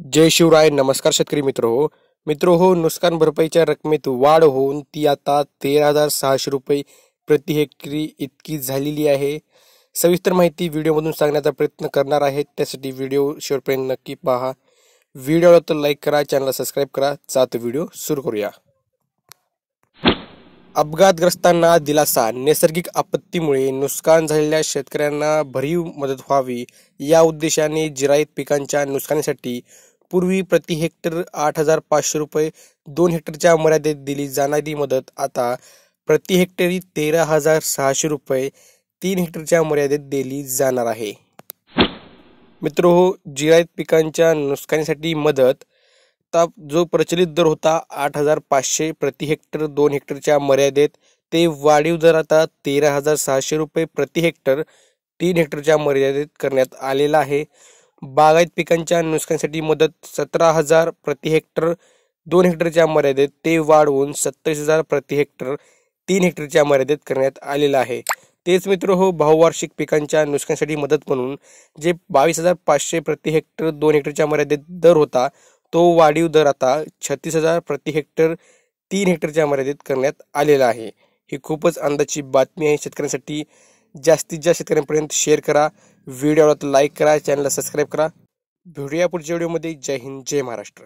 जय शिवराय. नमस्कार शेतकरी मित्र हो नुकसान भरपाईच्या रकमेत वाढ होऊन ती आता 13,600 रुपये प्रति हेक्टरी इतकी झालेली आहे. सविस्तर माहिती व्हिडिओमधून सांगण्याचा प्रयत्न करणार आहे, त्यासाठी व्हिडिओ शेवटपर्यंत नक्की पहा. व्हिडिओला तर लाईक करा, चॅनलला सबस्क्राईब करा. चालतो व्हिडिओ सुरू करूया. अपघातग्रस्तांना दिलासा. नैसर्गिक आपत्तीमुळे नुकसान झालेल्या शेतकऱ्यांना भरीव मदत व्हावी या उद्देशाने जिरायत पिकांच्या नुकसानीसाठी पूर्वी प्रति हेक्टर 8,500 रुपये 2 हेक्टरच्या मर्यादेत दिली जाणारी मदत आता प्रति हेक्टरी 13,600 रुपये 3 हेक्टरच्या मर्यादेत दिली जाणार आहे. जिरायत पिकांच्या नुकसानीसाठी मदत जो प्रचलित दर होता 8,500 प्रति हेक्टर 2 हेक्टरच्या मर्यादेत, ते वाढीव दर आता 13,600 रुपये प्रति हेक्टर 3 हेक्टरच्या मर्यादेत करण्यात आलेला आहे. बागायत पिकांच्या नुकसानीसाठी मदत 17,000 प्रति हेक्टर 2 हेक्टरच्या मर्यादेत ते वाढवून 27,000 प्रति हेक्टर 3 हेक्टरच्या मर्यादेत करण्यात आलेला आहे. तेच बहुवार्षिक पिकांच्या नुकसानीसाठी मदत म्हणून जे 22,500 प्रति हेक्टर 2 हेक्टरच्या मर्यादेत दर होता, तो वाढीव दर आता 36,000 प्रति हेक्टर 3 हेक्टरच्या मर्यादेत करण्यात आलेला आहे. ही खूपच आनंदाची बातमी आहे शेतकऱ्यांसाठी. जास्तीत जास्त शेतकऱ्यांपर्यंत शेअर करा, व्हिडिओला लाईक करा, चॅनलला सबस्क्राईब करा. भेटूया पुढच्या व्हिडिओमध्ये. जय हिंद, जय महाराष्ट्र.